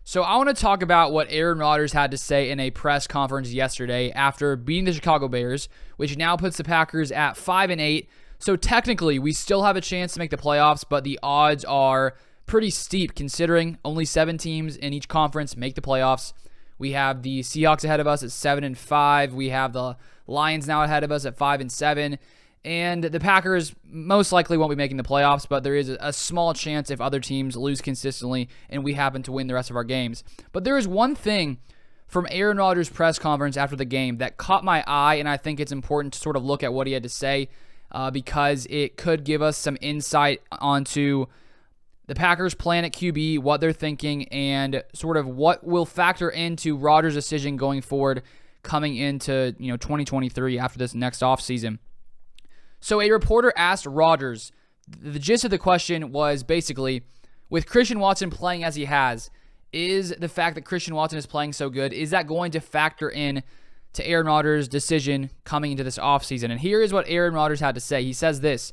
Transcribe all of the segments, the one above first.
So I want to talk about what Aaron Rodgers had to say in a press conference yesterday after beating the Chicago Bears, which now puts the Packers at 5-8. So technically, we still have a chance to make the playoffs, but the odds are pretty steep considering only 7 teams in each conference make the playoffs. We have the Seahawks ahead of us at 7-5. We have the Lions now ahead of us at 5-7. And the Packers most likely won't be making the playoffs, but there is a small chance if other teams lose consistently and we happen to win the rest of our games. But there is one thing from Aaron Rodgers' press conference after the game that caught my eye, and I think it's important to sort of look at what he had to say because it could give us some insight onto the Packers' plan at QB, what they're thinking, and sort of what will factor into Rodgers' decision going forward coming into 2023 after this next offseason. So a reporter asked Rodgers, the gist of the question was basically, with Christian Watson playing as he has, is the fact that Christian Watson is playing so good, is that going to factor in to Aaron Rodgers' decision coming into this offseason? And here is what Aaron Rodgers had to say. He says this: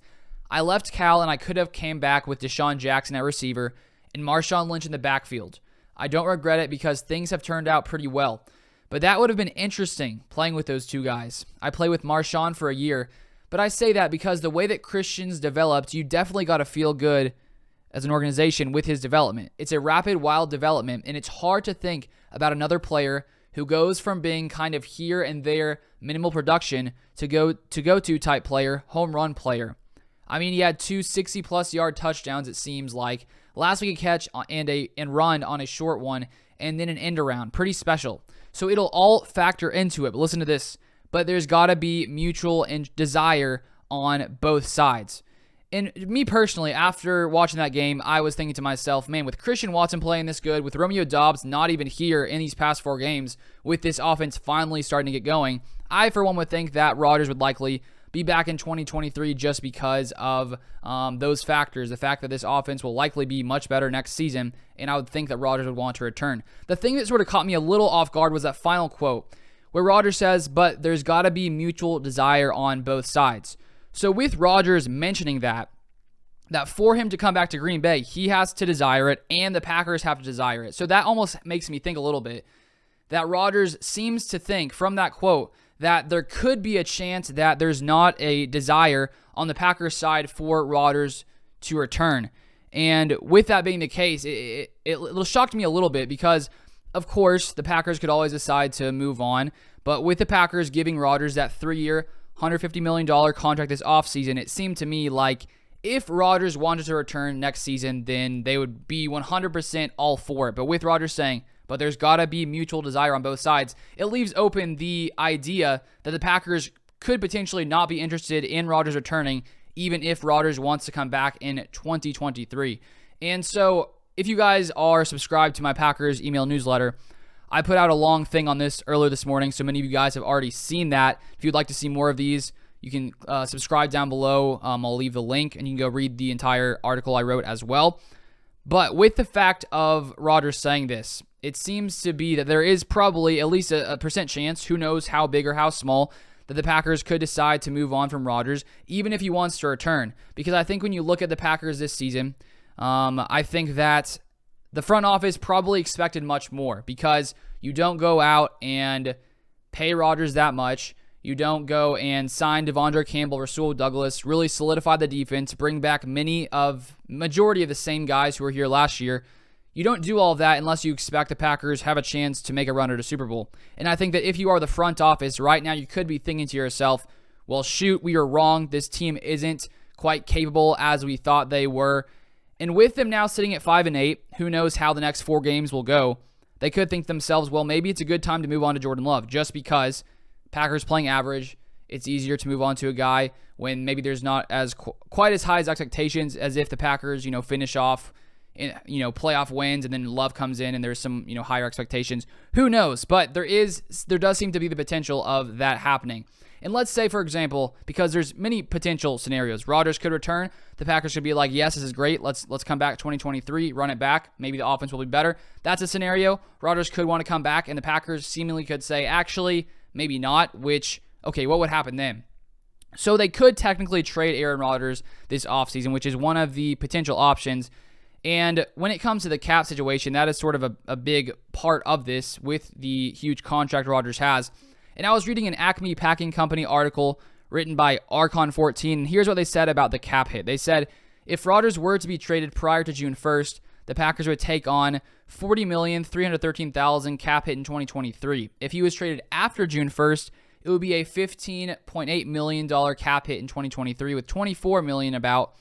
I left Cal and I could have came back with Deshaun Jackson at receiver and Marshawn Lynch in the backfield. I don't regret it because things have turned out pretty well. But that would have been interesting, playing with those two guys. I played with Marshawn for a year, but I say that because the way that Christian's developed, you definitely got to feel good as an organization with his development. It's a rapid, wild development, and it's hard to think about another player who goes from being kind of here and there, minimal production, to go-to type player, home run player. I mean, he had 2 60-plus yard touchdowns, it seems like. Last week a catch and run on a short one, and then an end around. Pretty special. So it'll all factor into it. But listen to this. But there's got to be mutual desire on both sides. And me personally, after watching that game, I was thinking to myself, man, with Christian Watson playing this good, with Romeo Doubs not even here in these past 4 games, with this offense finally starting to get going, I, for one, would think that Rodgers would likely be back in 2023 just because of those factors. The fact that this offense will likely be much better next season, and I would think that Rodgers would want to return. The thing that sort of caught me a little off guard was that final quote, where Rodgers says, but there's got to be mutual desire on both sides. So with Rodgers mentioning that for him to come back to Green Bay, he has to desire it, and the Packers have to desire it. So that almost makes me think a little bit that Rodgers seems to think from that quote that there could be a chance that there's not a desire on the Packers side for Rodgers to return. And with that being the case, it shocked me a little bit because, of course, the Packers could always decide to move on. But with the Packers giving Rodgers that 3-year, $150 million contract this offseason, it seemed to me like if Rodgers wanted to return next season, then they would be 100% all for it. But with Rodgers saying, but there's got to be mutual desire on both sides, it leaves open the idea that the Packers could potentially not be interested in Rodgers returning, even if Rodgers wants to come back in 2023. And so if you guys are subscribed to my Packers email newsletter, I put out a long thing on this earlier this morning, so many of you guys have already seen that. If you'd like to see more of these, you can subscribe down below. I'll leave the link, and you can go read the entire article I wrote as well. But with the fact of Rodgers saying this, it seems to be that there is probably at least a percent chance, who knows how big or how small, that the Packers could decide to move on from Rodgers, even if he wants to return. Because I think when you look at the Packers this season, I think that the front office probably expected much more because you don't go out and pay Rodgers that much. You don't go and sign Devondre Campbell, Rasul Douglas, really solidify the defense, bring back majority of the same guys who were here last year. You don't do all of that unless you expect the Packers have a chance to make a run at a Super Bowl. And I think that if you are the front office right now, you could be thinking to yourself, well, shoot, we were wrong. This team isn't quite capable as we thought they were. And with them now sitting at 5-8, who knows how the next 4 games will go, they could think to themselves, well, maybe it's a good time to move on to Jordan Love just because Packers playing average. It's easier to move on to a guy when maybe there's not as quite as high as expectations as if the Packers, finish off in, playoff wins and then Love comes in and there's some, higher expectations. Who knows? But there does seem to be the potential of that happening. And let's say, for example, because there's many potential scenarios, Rodgers could return. The Packers could be like, yes, this is great. Let's come back 2023, run it back. Maybe the offense will be better. That's a scenario. Rodgers could want to come back, and the Packers seemingly could say, actually, maybe not, which, okay, what would happen then? So they could technically trade Aaron Rodgers this offseason, which is one of the potential options. And when it comes to the cap situation, that is sort of a big part of this with the huge contract Rodgers has. And I was reading an Acme Packing Company article written by Archon14, and here's what they said about the cap hit. They said, if Rodgers were to be traded prior to June 1st, the Packers would take on $40,313,000 cap hit in 2023. If he was traded after June 1st, it would be a $15.8 million cap hit in 2023, with $24 million about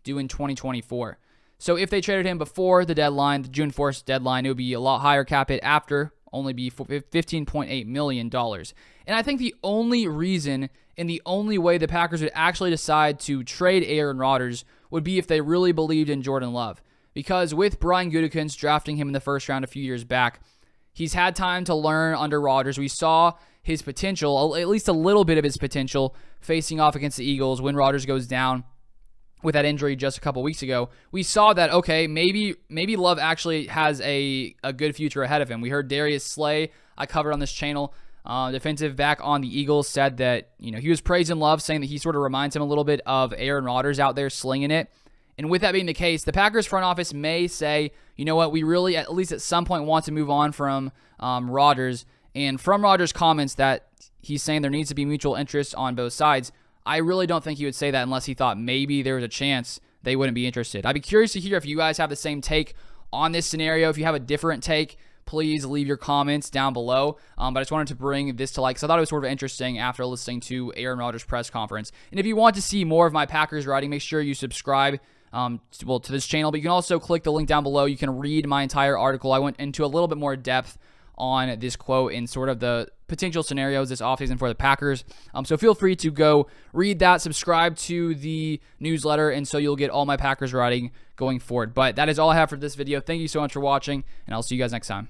due in 2024. So if they traded him before the deadline, the June 4th deadline, it would be a lot higher cap hit. After, only be $15.8 million. And I think the only reason and the only way the Packers would actually decide to trade Aaron Rodgers would be if they really believed in Jordan Love. Because with Brian Gutekunst drafting him in the first round a few years back, he's had time to learn under Rodgers. We saw his potential, at least a little bit of his potential, facing off against the Eagles when Rodgers goes down with that injury just a couple weeks ago. We saw that, okay, maybe Love actually has a good future ahead of him. We heard Darius Slay, I covered on this channel, defensive back on the Eagles, said that he was praising Love, saying that he sort of reminds him a little bit of Aaron Rodgers out there slinging it. And with that being the case, the Packers front office may say, you know what, we really, at least at some point, want to move on from Rodgers. And from Rodgers' comments that he's saying there needs to be mutual interest on both sides, I really don't think he would say that unless he thought maybe there was a chance they wouldn't be interested. I'd be curious to hear if you guys have the same take on this scenario. If you have a different take, please leave your comments down below. But I just wanted to bring this to light because I thought it was sort of interesting after listening to Aaron Rodgers' press conference. And if you want to see more of my Packers writing, make sure you subscribe to this channel. But you can also click the link down below. You can read my entire article. I went into a little bit more depth on this quote and sort of the potential scenarios this offseason for the Packers. So feel free to go read that, subscribe to the newsletter, and so you'll get all my Packers writing going forward. But that is all I have for this video. Thank you so much for watching, and I'll see you guys next time.